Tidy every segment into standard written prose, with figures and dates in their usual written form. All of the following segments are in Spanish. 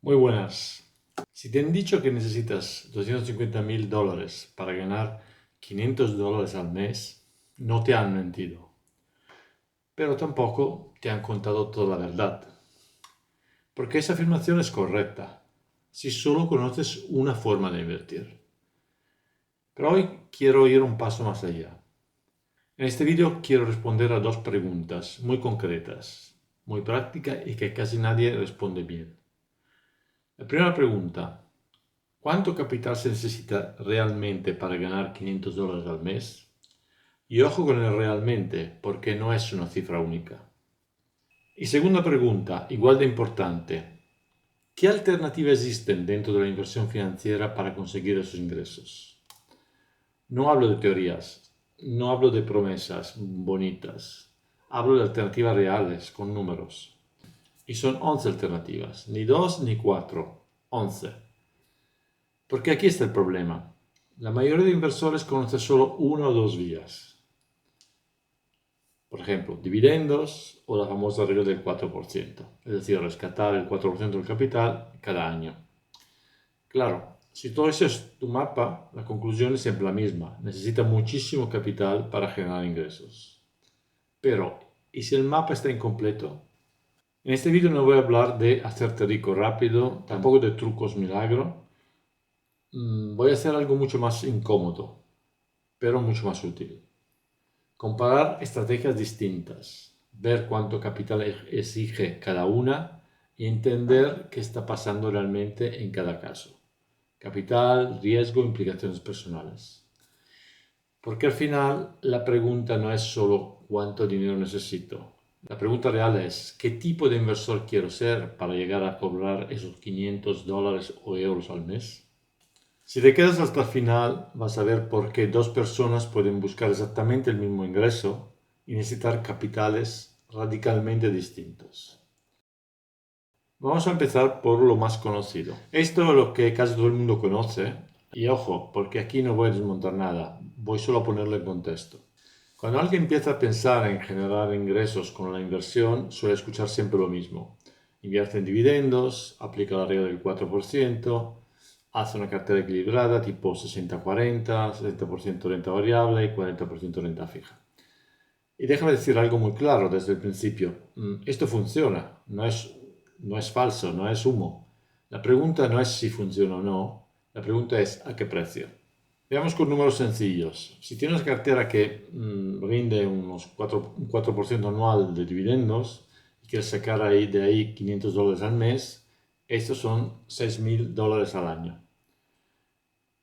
Muy buenas. Si te han dicho que necesitas $250.000 para ganar $500 al mes, no te han mentido. Pero tampoco te han contado toda la verdad. Porque esa afirmación es correcta si solo conoces una forma de invertir. Pero hoy quiero ir un paso más allá. En este vídeo quiero responder a dos preguntas muy concretas, muy prácticas y que casi nadie responde bien. La primera pregunta: ¿cuánto capital se necesita realmente para ganar $500 al mes? Y ojo con el realmente, porque no es una cifra única. Y segunda pregunta, igual de importante: ¿qué alternativas existen dentro de la inversión financiera para conseguir esos ingresos? No hablo de teorías, no hablo de promesas bonitas, hablo de alternativas reales, con números. Y son 11 alternativas, ni 2 ni 4, 11. Porque aquí está el problema. La mayoría de inversores conoce solo una o dos vías. Por ejemplo, dividendos o la famosa regla del 4%, es decir, rescatar el 4% del capital cada año. Claro, si todo eso es tu mapa, la conclusión es siempre la misma. Necesita muchísimo capital para generar ingresos. Pero, ¿y si el mapa está incompleto? En este vídeo no voy a hablar de hacerte rico rápido, tampoco de trucos milagro. Voy a hacer algo mucho más incómodo, pero mucho más útil. Comparar estrategias distintas, ver cuánto capital exige cada una y entender qué está pasando realmente en cada caso. Capital, riesgo, implicaciones personales. Porque al final la pregunta no es solo cuánto dinero necesito. La pregunta real es qué tipo de inversor quiero ser para llegar a cobrar esos $500 o euros al mes. Si te quedas hasta el final, vas a ver por qué dos personas pueden buscar exactamente el mismo ingreso y necesitar capitales radicalmente distintos. Vamos a empezar por lo más conocido. Esto es lo que casi todo el mundo conoce. Y ojo, porque aquí no voy a desmontar nada, voy solo a ponerlo en contexto. Cuando alguien empieza a pensar en generar ingresos con la inversión, suele escuchar siempre lo mismo. Invierte en dividendos, aplica la regla del 4%, hace una cartera equilibrada tipo 60-40, 60% renta variable y 40% renta fija. Y déjame decir algo muy claro desde el principio. Esto funciona, no es falso, no es humo. La pregunta no es si funciona o no, la pregunta es a qué precio. Veamos con números sencillos. Si tienes una cartera que rinde un 4% anual de dividendos y quieres sacar de ahí $500 al mes, estos son $6.000 al año.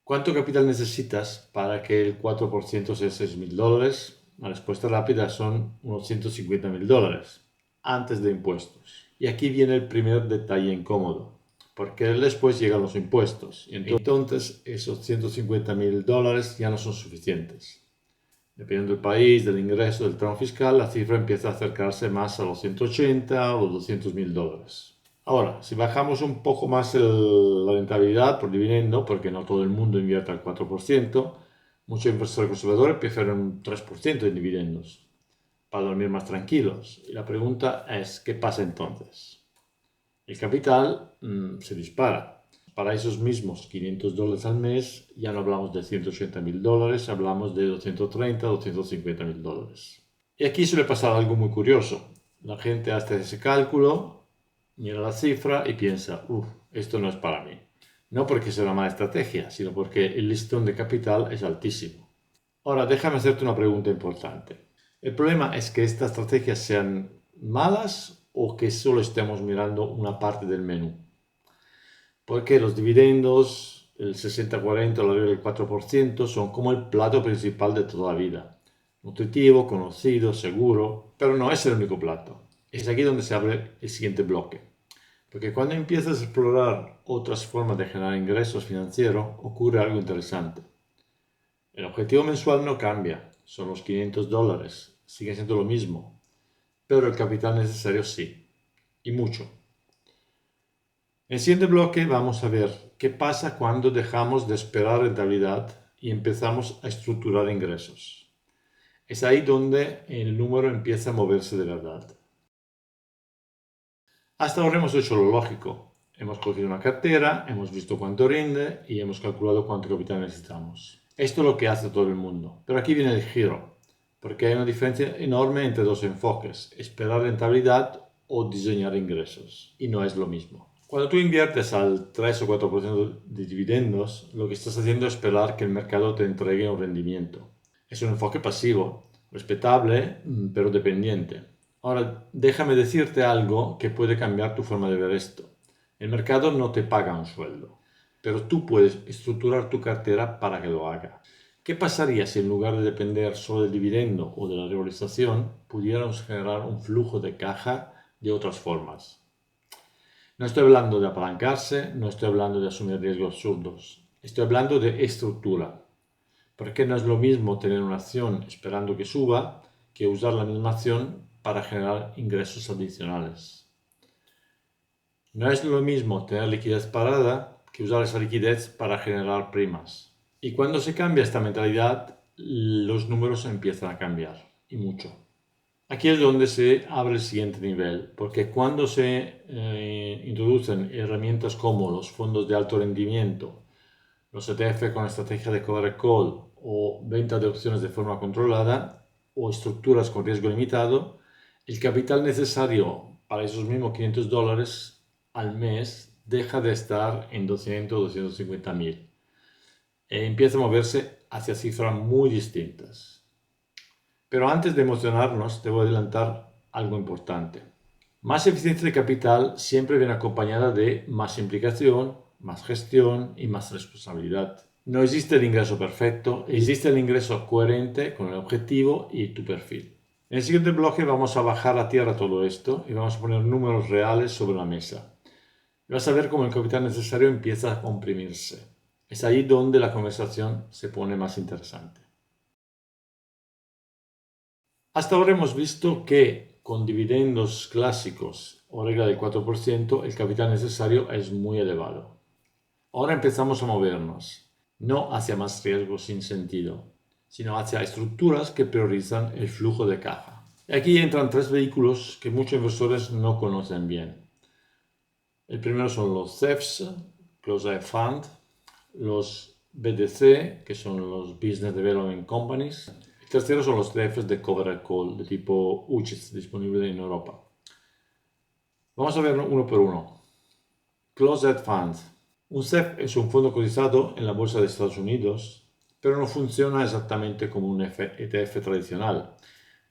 ¿Cuánto capital necesitas para que el 4% sea $6.000? La respuesta rápida son unos $150.000 antes de impuestos. Y aquí viene el primer detalle incómodo, porque después llegan los impuestos. Y entonces esos $150.000 ya no son suficientes. Dependiendo del país, del ingreso, del tramo fiscal, la cifra empieza a acercarse más a los 180 o los $200.000. Ahora, si bajamos un poco más la rentabilidad por dividendo, porque no todo el mundo invierte al 4%, muchos inversores conservadores prefieren un 3% en dividendos para dormir más tranquilos. Y la pregunta es, ¿qué pasa entonces? El capital se dispara. Para esos mismos $500 al mes ya no hablamos de $180.000, hablamos de $230, $250.000. Y aquí suele pasar algo muy curioso. La gente hace ese cálculo, mira la cifra y piensa, esto no es para mí. No porque sea una mala estrategia, sino porque el listón de capital es altísimo. Ahora, déjame hacerte una pregunta importante. ¿El problema es que estas estrategias sean malas o que solo estemos mirando una parte del menú? Porque los dividendos, el 60-40 o la regla del 4% son como el plato principal de toda la vida. Nutritivo, conocido, seguro, pero no es el único plato. Es aquí donde se abre el siguiente bloque. Porque cuando empiezas a explorar otras formas de generar ingresos financieros, ocurre algo interesante. El objetivo mensual no cambia, son los $500, sigue siendo lo mismo, pero el capital necesario sí, y mucho. En el siguiente bloque vamos a ver qué pasa cuando dejamos de esperar rentabilidad y empezamos a estructurar ingresos. Es ahí donde el número empieza a moverse de verdad. Hasta ahora hemos hecho lo lógico. Hemos cogido una cartera, hemos visto cuánto rinde y hemos calculado cuánto capital necesitamos. Esto es lo que hace todo el mundo. Pero aquí viene el giro, porque hay una diferencia enorme entre dos enfoques, esperar rentabilidad o diseñar ingresos. Y no es lo mismo. Cuando tú inviertes al 3 o 4% de dividendos, lo que estás haciendo es esperar que el mercado te entregue un rendimiento. Es un enfoque pasivo, respetable, pero dependiente. Ahora, déjame decirte algo que puede cambiar tu forma de ver esto. El mercado no te paga un sueldo, pero tú puedes estructurar tu cartera para que lo haga. ¿Qué pasaría si en lugar de depender solo del dividendo o de la revalorización, pudiéramos generar un flujo de caja de otras formas? No estoy hablando de apalancarse, no estoy hablando de asumir riesgos absurdos. Estoy hablando de estructura. Porque no es lo mismo tener una acción esperando que suba que usar la misma acción para generar ingresos adicionales. No es lo mismo tener liquidez parada que usar esa liquidez para generar primas. Y cuando se cambia esta mentalidad, los números empiezan a cambiar, y mucho. Aquí es donde se abre el siguiente nivel, porque cuando se introducen herramientas como los fondos de alto rendimiento, los ETF con estrategia de cover call o venta de opciones de forma controlada o estructuras con riesgo limitado, el capital necesario para esos mismos $500 al mes deja de estar en 200 o 250 mil e empieza a moverse hacia cifras muy distintas. Pero antes de emocionarnos, debo adelantar algo importante. Más eficiencia de capital siempre viene acompañada de más implicación, más gestión y más responsabilidad. No existe el ingreso perfecto, existe el ingreso coherente con el objetivo y tu perfil. En el siguiente bloque vamos a bajar a tierra todo esto y vamos a poner números reales sobre la mesa. Y vas a ver cómo el capital necesario empieza a comprimirse. Es ahí donde la conversación se pone más interesante. Hasta ahora hemos visto que con dividendos clásicos o regla del 4%, el capital necesario es muy elevado. Ahora empezamos a movernos, no hacia más riesgo sin sentido, sino hacia estructuras que priorizan el flujo de caja. Y aquí entran tres vehículos que muchos inversores no conocen bien. El primero son los CEFs, Closed Fund, los BDC, que son los Business Development Companies. El tercero son los ETFs de Cover Call de tipo UCITS, disponible en Europa. Vamos a ver uno por uno. Closed Fund. Un CEF es un fondo cotizado en la bolsa de Estados Unidos, pero no funciona exactamente como un ETF tradicional.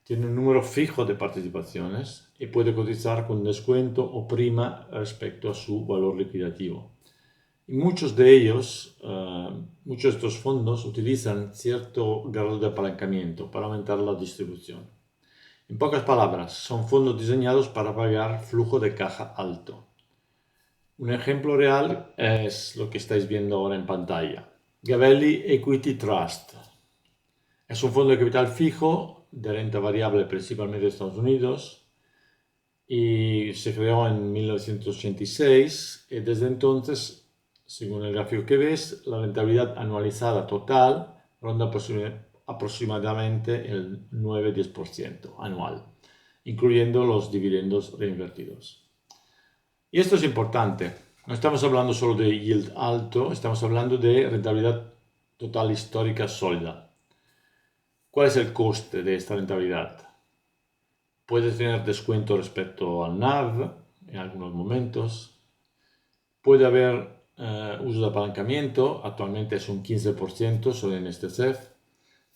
Tiene un número fijo de participaciones y puede cotizar con descuento o prima respecto a su valor liquidativo. Y muchos de ellos, muchos de estos fondos utilizan cierto grado de apalancamiento para aumentar la distribución. En pocas palabras, son fondos diseñados para pagar flujo de caja alto. Un ejemplo real es lo que estáis viendo ahora en pantalla. Gavelli Equity Trust. Es un fondo de capital fijo de renta variable principalmente de Estados Unidos y se creó en 1986 y desde entonces, según el gráfico que ves, la rentabilidad anualizada total ronda aproximadamente el 9-10% anual, incluyendo los dividendos reinvertidos. Y esto es importante. No estamos hablando solo de yield alto, estamos hablando de rentabilidad total histórica sólida. ¿Cuál es el coste de esta rentabilidad? Puede tener descuento respecto al NAV en algunos momentos. Puede haber uso de apalancamiento, actualmente es un 15% solo en este CEF.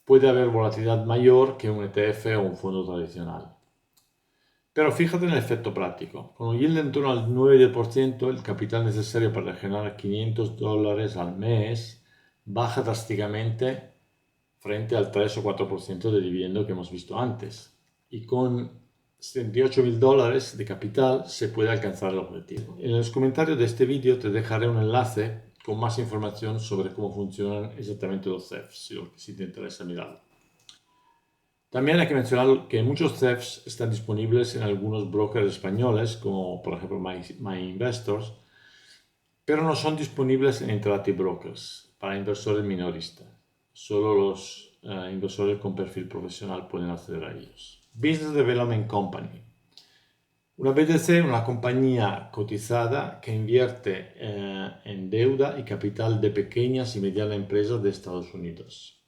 Puede haber volatilidad mayor que un ETF o un fondo tradicional. Pero fíjate en el efecto práctico. Con un yield en torno al 9-10%, el capital necesario para generar $500 al mes baja drásticamente frente al 3 o 4% de dividendo que hemos visto antes. Y con $78.000 de capital se puede alcanzar el objetivo. En los comentarios de este vídeo te dejaré un enlace con más información sobre cómo funcionan exactamente los CEFs, si te interesa mirarlo. También hay que mencionar que muchos CEFs están disponibles en algunos brokers españoles, como por ejemplo MyInvestors, pero no son disponibles en Interactive Brokers para inversores minoristas. Solo los inversores con perfil profesional pueden acceder a ellos. Business Development Company. Una BDC es una compañía cotizada que invierte en deuda y capital de pequeñas y medianas empresas de Estados Unidos.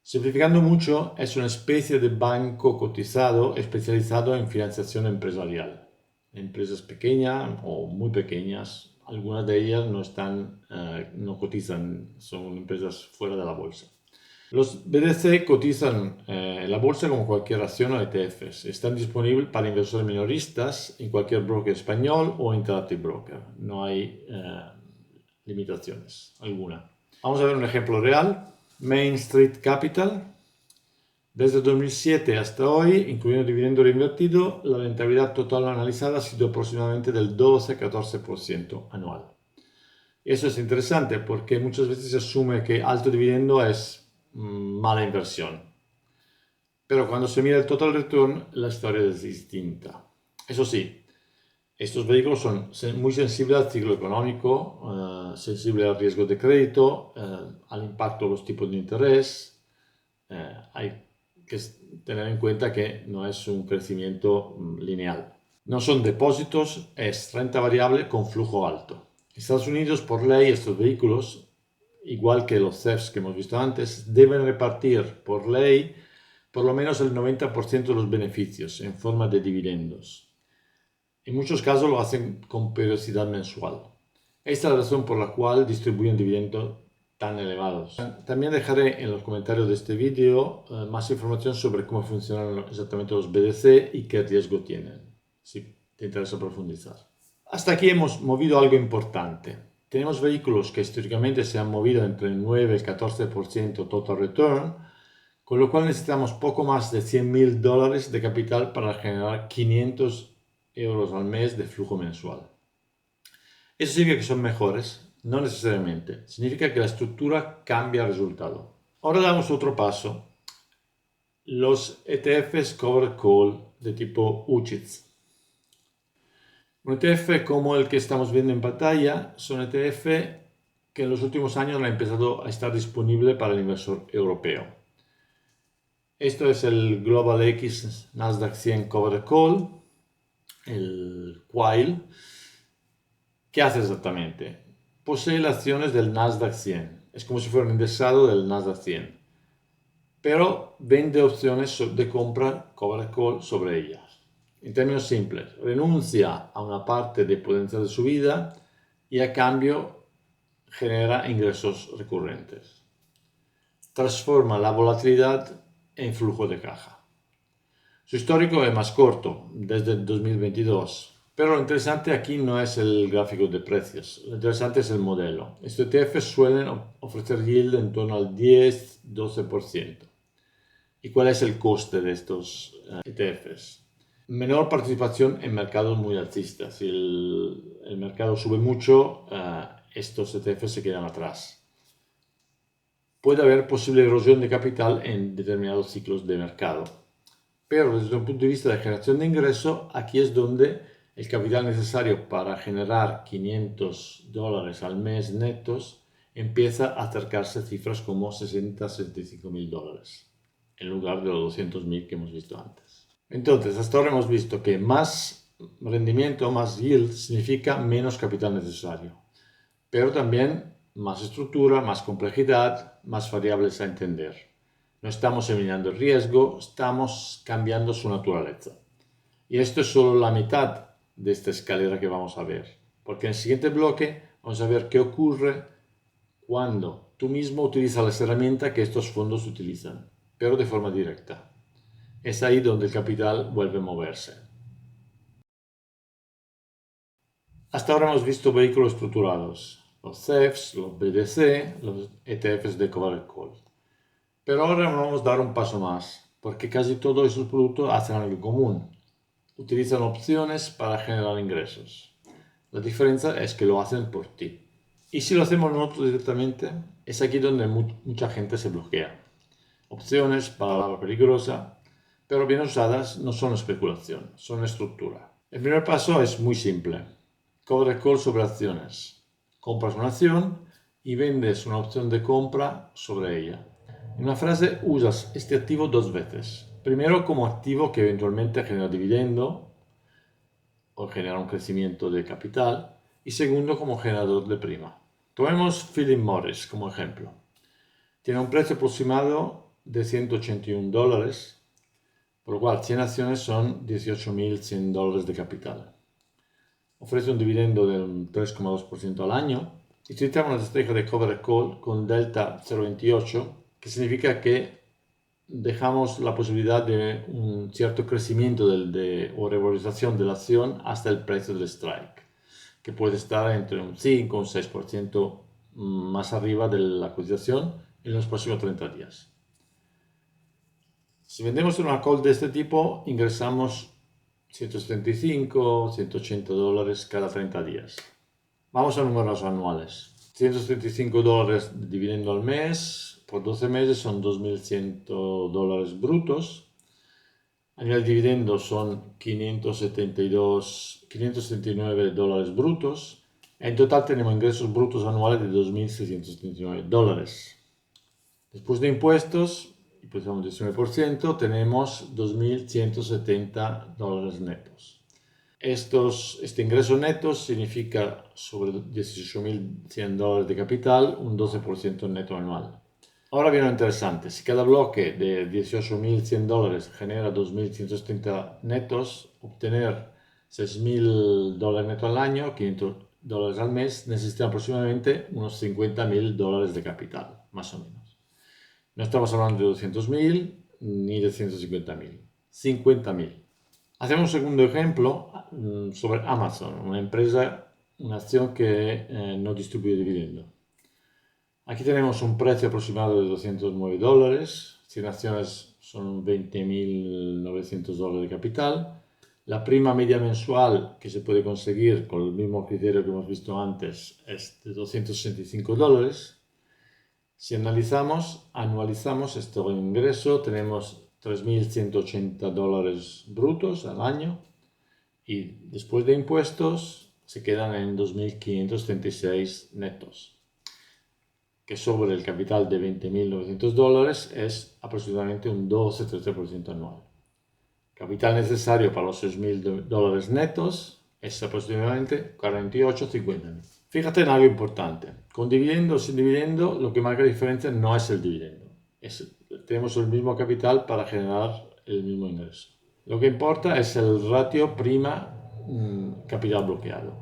Simplificando mucho, es una especie de banco cotizado especializado en financiación empresarial. Empresas pequeñas o muy pequeñas, algunas de ellas no cotizan, son empresas fuera de la bolsa. Los BDC cotizan en la bolsa como cualquier acción o ETFs. Están disponibles para inversores minoristas en cualquier broker español o Interactive Broker. No hay limitaciones alguna. Vamos a ver un ejemplo real. Main Street Capital. Desde 2007 hasta hoy, incluyendo dividendo reinvertido, la rentabilidad total analizada ha sido aproximadamente del 12-14% anual. Eso es interesante porque muchas veces se asume que alto dividendo es mala inversión. Pero cuando se mira el total return, la historia es distinta. Eso sí, estos vehículos son muy sensibles al ciclo económico, sensibles al riesgo de crédito, al impacto de los tipos de interés. Hay que tener en cuenta que no es un crecimiento lineal. No son depósitos, es renta variable con flujo alto. En Estados Unidos, por ley, estos vehículos, igual que los CEFs que hemos visto antes, deben repartir por ley por lo menos el 90% de los beneficios en forma de dividendos. En muchos casos lo hacen con periodicidad mensual. Esta es la razón por la cual distribuyen dividendos tan elevados. También dejaré en los comentarios de este vídeo más información sobre cómo funcionan exactamente los BDC y qué riesgo tienen, si te interesa profundizar. Hasta aquí hemos movido algo importante. Tenemos vehículos que históricamente se han movido entre el 9 y el 14% total return, con lo cual necesitamos poco más de $100.000 de capital para generar 500 euros al mes de flujo mensual. Eso significa que son mejores, no necesariamente. Significa que la estructura cambia el resultado. Ahora damos otro paso. Los ETFs Covered Call de tipo UCITS. Un ETF como el que estamos viendo en pantalla son ETF que en los últimos años han empezado a estar disponible para el inversor europeo. Esto es el Global X Nasdaq 100 Covered Call, el QUILE. ¿Qué hace exactamente? Posee las acciones del Nasdaq 100. Es como si fuera un indexado del Nasdaq 100. Pero vende opciones de compra covered call sobre ellas. En términos simples, renuncia a una parte de potencial de subida y a cambio genera ingresos recurrentes. Transforma la volatilidad en flujo de caja. Su histórico es más corto, desde el 2022. Pero lo interesante aquí no es el gráfico de precios, lo interesante es el modelo. Estos ETFs suelen ofrecer yield en torno al 10-12%. ¿Y cuál es el coste de estos ETFs? Menor participación en mercados muy alcistas. Si el mercado sube mucho, estos ETFs se quedan atrás. Puede haber posible erosión de capital en determinados ciclos de mercado. Pero desde un punto de vista de generación de ingreso, aquí es donde el capital necesario para generar $500 al mes netos empieza a acercarse a cifras como $60-65.000 en lugar de los 200.000 que hemos visto antes. Entonces, hasta ahora hemos visto que más rendimiento, más yield, significa menos capital necesario, pero también más estructura, más complejidad, más variables a entender. No estamos eliminando el riesgo, estamos cambiando su naturaleza. Y esto es solo la mitad de esta escalera que vamos a ver, porque en el siguiente bloque vamos a ver qué ocurre cuando tú mismo utilizas las herramientas que estos fondos utilizan, pero de forma directa. Es ahí donde el capital vuelve a moverse. Hasta ahora hemos visto vehículos estructurados, los CEFs, los BDC, los ETFs de covered call. Pero ahora vamos a dar un paso más, porque casi todos esos productos hacen algo común. Utilizan opciones para generar ingresos. La diferencia es que lo hacen por ti. Y si lo hacemos nosotros directamente, es aquí donde mucha gente se bloquea. Opciones, palabra peligrosa, pero bien usadas no son especulación, son estructura. El primer paso es muy simple. Covered call sobre acciones. Compras una acción y vendes una opción de compra sobre ella. En una frase usas este activo dos veces. Primero como activo que eventualmente genera dividendo o genera un crecimiento de capital, y segundo como generador de prima. Tomemos Philip Morris como ejemplo. Tiene un precio aproximado de $181, por lo cual 100 acciones son $18.100 de capital. Ofrece un dividendo del 3,2% al año y utilizamos una estrategia de cover call con delta 0,28, que significa que dejamos la posibilidad de un cierto crecimiento o revalorización de la acción hasta el precio del strike, que puede estar entre un 5 o un 6% más arriba de la cotización en los próximos 30 días. Si vendemos una call de este tipo, ingresamos $175, $180 cada 30 días. Vamos a números anuales. $175 de dividendo al mes, por 12 meses son $2.100 brutos. A nivel de dividendo son $579 brutos. En total tenemos ingresos brutos anuales de $2.679. Después de impuestos, y pues un 19%, tenemos $2.170 netos. Este ingreso neto significa sobre $18.100 de capital, un 12% neto anual. Ahora viene lo interesante, si cada bloque de $18.100 genera $2.170 netos, obtener $6.000 netos al año, $500 al mes, necesita aproximadamente unos $50.000 de capital, más o menos. No estamos hablando de 200.000 ni de 150.000, 50.000. Hacemos un segundo ejemplo sobre Amazon, una acción que no distribuye dividendo. Aquí tenemos un precio aproximado de $209, 100 acciones son $20.900 de capital. La prima media mensual que se puede conseguir con el mismo criterio que hemos visto antes es de $265. Si anualizamos este ingreso, tenemos $3.180 brutos al año y después de impuestos se quedan en $2.536 netos, que sobre el capital de $20.900 es aproximadamente un 12-13% anual. Capital necesario para los $6.000 netos es aproximadamente $48-50.000. Fíjate en algo importante. Con dividendo o sin dividendo, lo que marca diferencia no es el dividendo. Tenemos el mismo capital para generar el mismo ingreso. Lo que importa es el ratio prima capital bloqueado.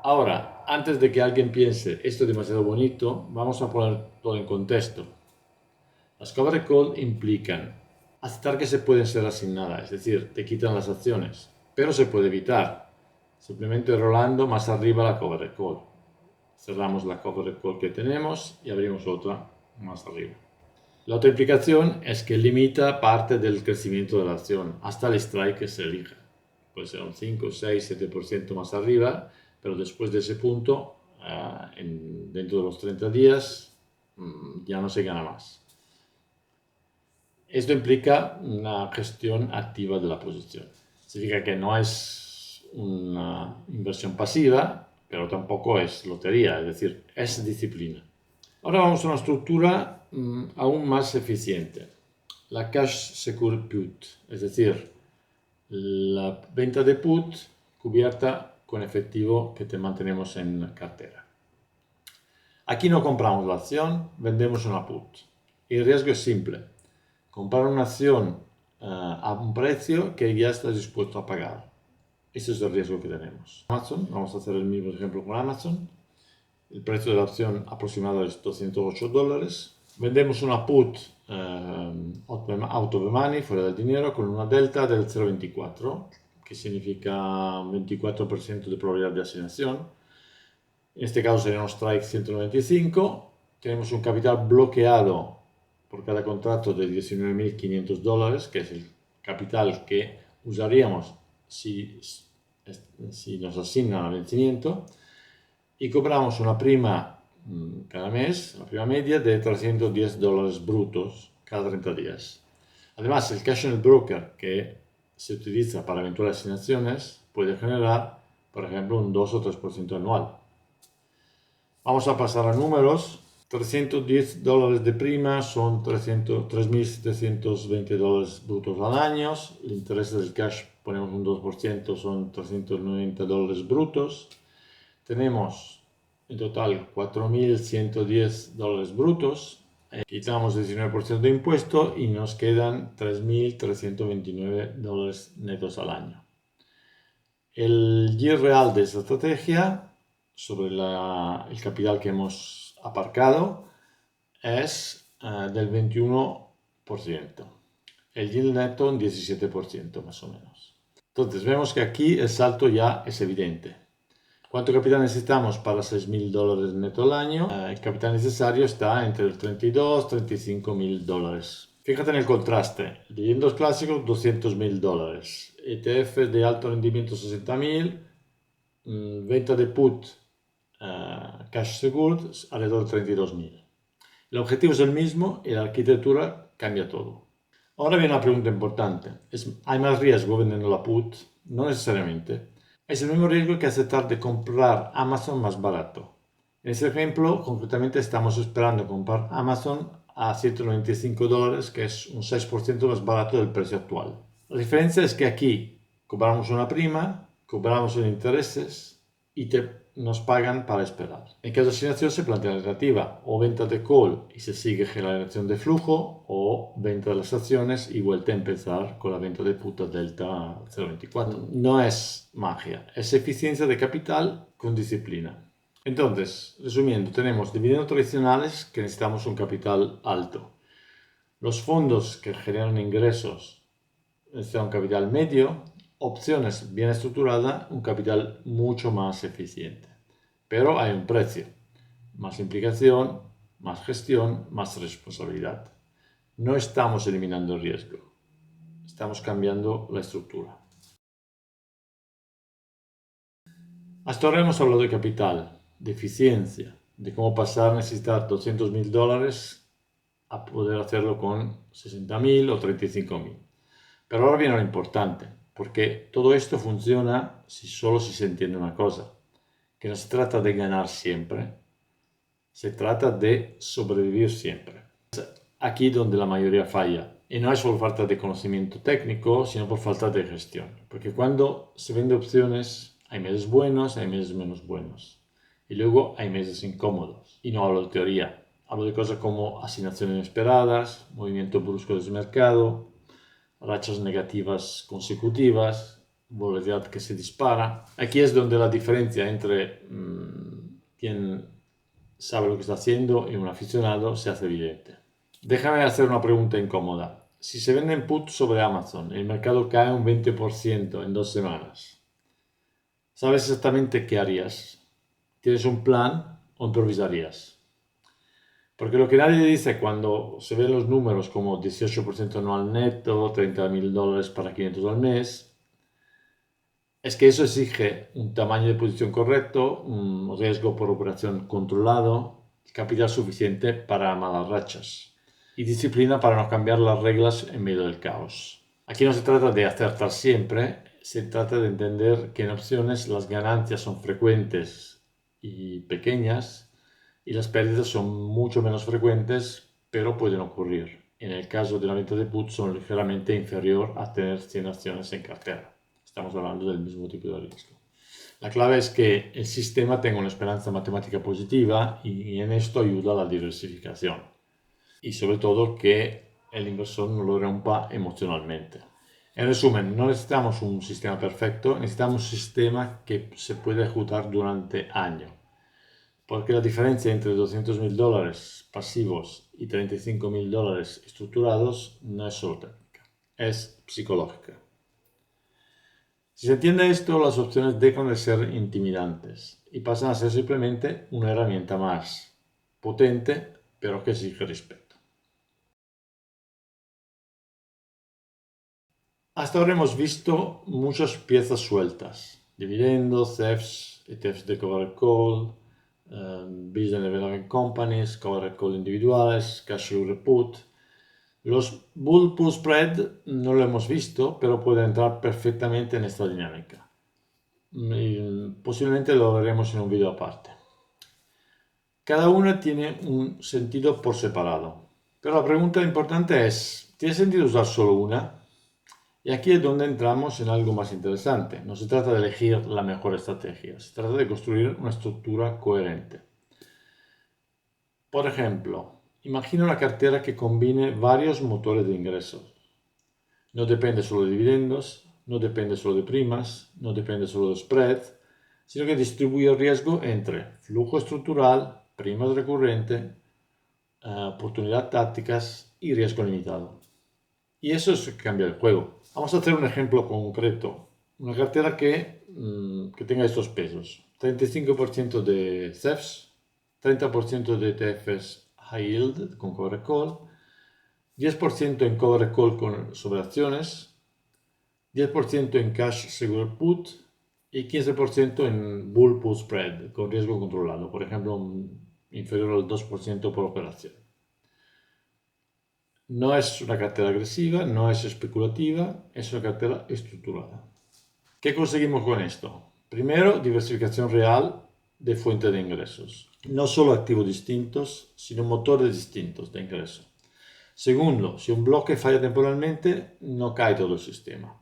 Ahora, antes de que alguien piense esto es demasiado bonito, vamos a poner todo en contexto. Las cover call implican aceptar que se pueden ser asignadas, es decir, te quitan las acciones, pero se puede evitar simplemente rolando más arriba la cover call. Cerramos la cover call que tenemos y abrimos otra más arriba. La otra implicación es que limita parte del crecimiento de la acción hasta el strike que se elija. Puede ser un 5, 6, 7% más arriba, pero después de ese punto, dentro de los 30 días, ya no se gana más. Esto implica una gestión activa de la posición. Significa que no es una inversión pasiva, pero tampoco es lotería, es decir, es disciplina. Ahora vamos a una estructura aún más eficiente, la Cash Secure Put, es decir, la venta de put cubierta con efectivo que te mantenemos en cartera. Aquí no compramos la acción, vendemos una put. Y el riesgo es simple, comprar una acción a un precio que ya estás dispuesto a pagar. Ese es el riesgo que tenemos. Amazon, vamos a hacer el mismo ejemplo con Amazon. El precio de la opción aproximado es $208. Vendemos una put out of the money, fuera del dinero, con una delta del 0,24, que significa un 24% de probabilidad de asignación. En este caso sería un strike 195. Tenemos un capital bloqueado por cada contrato de $19.500, que es el capital que usaríamos si nos asignan al vencimiento. Y cobramos una prima cada mes, la prima media de $310 brutos cada 30 días. Además, el cash en el broker que se utiliza para eventuales asignaciones puede generar, por ejemplo, un 2 o 3% anual. Vamos a pasar a números. $310 de prima son $3.720 brutos al año. El interés del cash ponemos un 2%, son $390 brutos. Tenemos en total $4.110 brutos. Quitamos el 19% de impuesto y nos quedan $3.329 netos al año. El yield real de esta estrategia sobre el capital que hemos aparcado es del 21%. El yield neto un 17% más o menos. Entonces vemos que aquí el salto ya es evidente. ¿Cuánto capital necesitamos para $6.000 neto al año? El capital necesario está entre el 32 y $35.000. Fíjate en el contraste. Dividendos clásicos, $200.000. ETF de alto rendimiento, $60.000. Venta de put, cash secured, alrededor de $32.000. El objetivo es el mismo y la arquitectura cambia todo. Ahora viene una pregunta importante. ¿Hay más riesgo vendiendo la put? No necesariamente. Es el mismo riesgo que aceptar de comprar Amazon más barato. En este ejemplo, concretamente estamos esperando comprar Amazon a $195, que es un 6% más barato del precio actual. La diferencia es que aquí cobramos una prima, cobramos en intereses y nos pagan para esperar. En caso de asignación se plantea la alternativa, o venta de call y se sigue generación de flujo, o venta de las acciones y vuelta a empezar con la venta de puta delta 0.24. No es magia, es eficiencia de capital con disciplina. Entonces, resumiendo, tenemos dividendos tradicionales que necesitamos un capital alto. Los fondos que generan ingresos necesitan un capital medio. Opciones bien estructuradas, un capital mucho más eficiente. Pero hay un precio. Más implicación, más gestión, más responsabilidad. No estamos eliminando el riesgo. Estamos cambiando la estructura. Hasta ahora hemos hablado de capital, de eficiencia, de cómo pasar a necesitar $200.000 a poder hacerlo con $60.000 o $35.000. Pero ahora viene lo importante, porque todo esto funciona solo si se entiende una cosa, que no se trata de ganar siempre, se trata de sobrevivir siempre. Es aquí donde la mayoría falla, y no es por falta de conocimiento técnico, sino por falta de gestión, porque cuando se vende opciones hay meses buenos, hay meses menos buenos, y luego hay meses incómodos, y no hablo de teoría, hablo de cosas como asignaciones inesperadas, movimientos bruscos del mercado, rachas negativas consecutivas, volatilidad que se dispara. Aquí es donde la diferencia entre quien sabe lo que está haciendo y un aficionado se hace evidente. Déjame hacer una pregunta incómoda. Si se venden puts sobre Amazon, el mercado cae un 20% en 2 semanas. ¿Sabes exactamente qué harías? ¿Tienes un plan o improvisarías? Porque lo que nadie dice cuando se ven los números como 18% anual neto, $30.000 para 500 al mes, es que eso exige un tamaño de posición correcto, un riesgo por operación controlado, capital suficiente para malas rachas y disciplina para no cambiar las reglas en medio del caos. Aquí no se trata de acertar siempre, se trata de entender que en opciones las ganancias son frecuentes y pequeñas y las pérdidas son mucho menos frecuentes, pero pueden ocurrir. En el caso de la venta de put son ligeramente inferior a tener 100 acciones en cartera. Estamos hablando del mismo tipo de riesgo. La clave es que el sistema tenga una esperanza matemática positiva y en esto ayuda la diversificación. Y sobre todo que el inversor no lo rompa emocionalmente. En resumen, no necesitamos un sistema perfecto, necesitamos un sistema que se puede ejecutar durante años. Porque la diferencia entre $200.000 pasivos y $35.000 estructurados no es solo técnica, es psicológica. Si se entiende esto, las opciones dejan de ser intimidantes y pasan a ser simplemente una herramienta más potente, pero que exige respeto. Hasta ahora hemos visto muchas piezas sueltas: dividendos, CEFs, ETFs de covered call, business development companies, covered call individuales, cash reput. Los bull put spread no lo hemos visto, pero puede entrar perfectamente en esta dinámica. Posiblemente lo veremos en un vídeo aparte. Cada una tiene un sentido por separado, pero la pregunta importante es: ¿tiene sentido usar solo una? Y aquí es donde entramos en algo más interesante. No se trata de elegir la mejor estrategia, se trata de construir una estructura coherente. Por ejemplo, imagina una cartera que combine varios motores de ingresos. No depende solo de dividendos, no depende solo de primas, no depende solo de spread, sino que distribuye el riesgo entre flujo estructural, primas recurrente, oportunidad tácticas y riesgo limitado. Y eso es lo que cambia el juego. Vamos a hacer un ejemplo concreto. Una cartera que tenga estos pesos. 35% de CEFs, 30% de ETFs High Yield con cover call, 10% en cover call sobre acciones, 10% en cash seguro put y 15% en bull put spread con riesgo controlado, por ejemplo, inferior al 2% por operación. No es una cartera agresiva, no es especulativa, es una cartera estructurada. ¿Qué conseguimos con esto? Primero, diversificación real de fuente de ingresos. No solo activos distintos, sino motores distintos de ingreso. Segundo, si un bloque falla temporalmente, no cae todo el sistema.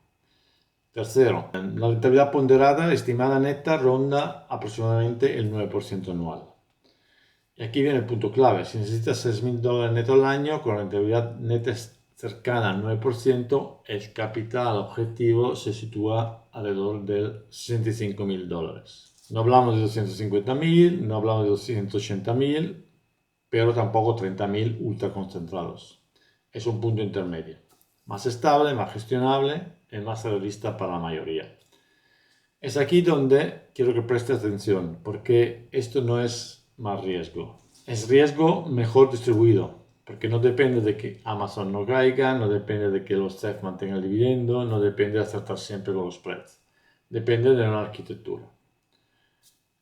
Tercero, la rentabilidad ponderada estimada neta ronda aproximadamente el 9% anual. Y aquí viene el punto clave. Si necesitas $6.000 neto al año, con rentabilidad neta cercana al 9%, el capital objetivo se sitúa alrededor de $65.000. No hablamos de 250.000, no hablamos de 280.000, pero tampoco 30.000 ultra concentrados. Es un punto intermedio. Más estable, más gestionable y más realista para la mayoría. Es aquí donde quiero que prestes atención, porque esto no es más riesgo. Es riesgo mejor distribuido, porque no depende de que Amazon no caiga, no depende de que los CEF mantengan el dividendo, no depende de acertar siempre con los spreads. Depende de una arquitectura.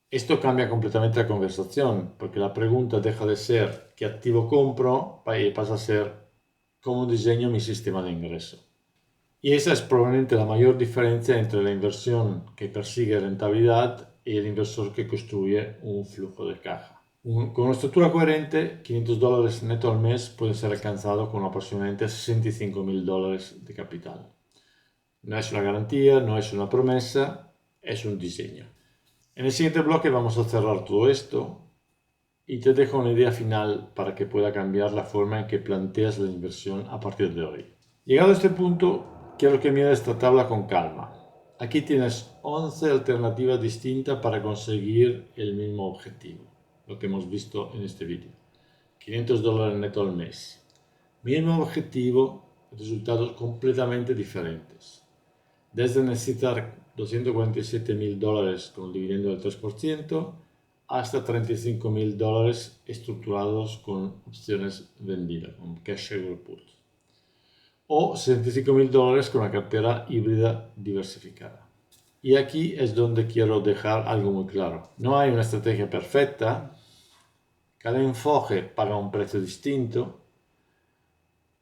Esto cambia completamente la conversación, porque la pregunta deja de ser ¿qué activo compro? Y pasa a ser ¿cómo diseño mi sistema de ingreso? Y esa es probablemente la mayor diferencia entre la inversión que persigue rentabilidad y el inversor que construye un flujo de caja. Con una estructura coherente, $500 neto al mes puede ser alcanzado con aproximadamente $65.000 de capital. No es una garantía, no es una promesa, es un diseño. En el siguiente bloque vamos a cerrar todo esto y te dejo una idea final para que pueda cambiar la forma en que planteas la inversión a partir de hoy. Llegado a este punto, quiero que mires esta tabla con calma. Aquí tienes 11 alternativas distintas para conseguir el mismo objetivo, lo que hemos visto en este vídeo. $500 neto al mes. Mismo objetivo, resultados completamente diferentes. Desde necesitar $247.000 con un dividendo del 3% hasta $35.000 estructurados con opciones vendidas, con cash seguro put. O $65.000 con una cartera híbrida diversificada. Y aquí es donde quiero dejar algo muy claro. No hay una estrategia perfecta. Cada enfoque paga un precio distinto.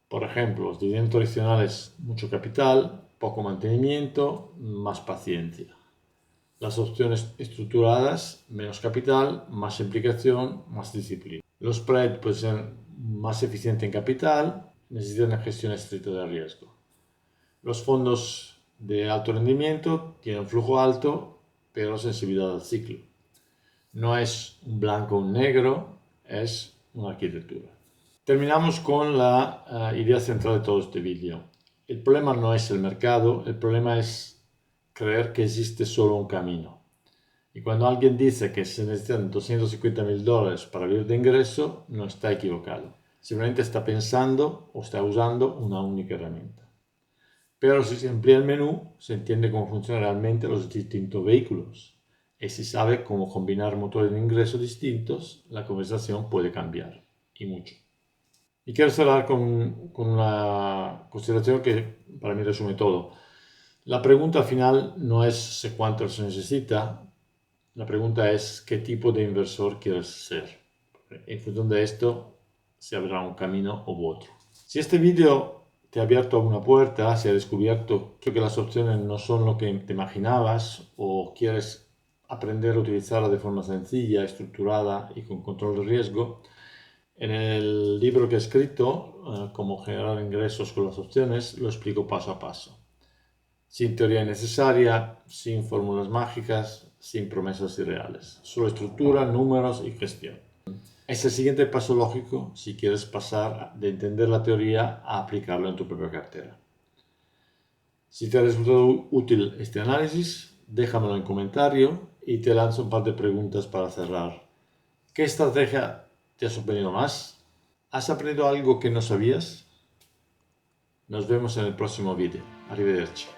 Por ejemplo, los dividendos tradicionales, mucho capital, poco mantenimiento, más paciencia. Las opciones estructuradas, menos capital, más implicación, más disciplina. Los spread pueden ser más eficientes en capital, necesitan una gestión estricta de riesgo. Los fondos de alto rendimiento tienen un flujo alto, pero sensibilidad al ciclo. No es un blanco o un negro, es una arquitectura. Terminamos con la idea central de todo este vídeo. El problema no es el mercado, el problema es creer que existe solo un camino. Y cuando alguien dice que se necesitan $250.000 para vivir de ingreso, no está equivocado. Simplemente está pensando o está usando una única herramienta. Pero si se amplía el menú, se entiende cómo funcionan realmente los distintos vehículos. Y si sabe cómo combinar motores de ingreso distintos, la conversación puede cambiar. Y mucho. Y quiero cerrar con una consideración que para mí resume todo. La pregunta final no es sé cuánto se necesita, la pregunta es qué tipo de inversor quieres ser. En función de esto se abrirá un camino u otro. Si este vídeo te ha abierto una puerta, si ha descubierto que las opciones no son lo que te imaginabas o quieres aprender a utilizarlas de forma sencilla, estructurada y con control de riesgo, en el libro que he escrito, Cómo generar ingresos con las opciones, lo explico paso a paso. sin teoría innecesaria, sin fórmulas mágicas, sin promesas irreales. Solo estructura, números y gestión. Es el siguiente paso lógico si quieres pasar de entender la teoría a aplicarlo en tu propia cartera. Si te ha resultado útil este análisis, déjamelo en comentario y te lanzo un par de preguntas para cerrar. ¿Qué estrategia te ha sorprendido más? ¿Has aprendido algo que no sabías? Nos vemos en el próximo vídeo. Arrivederci.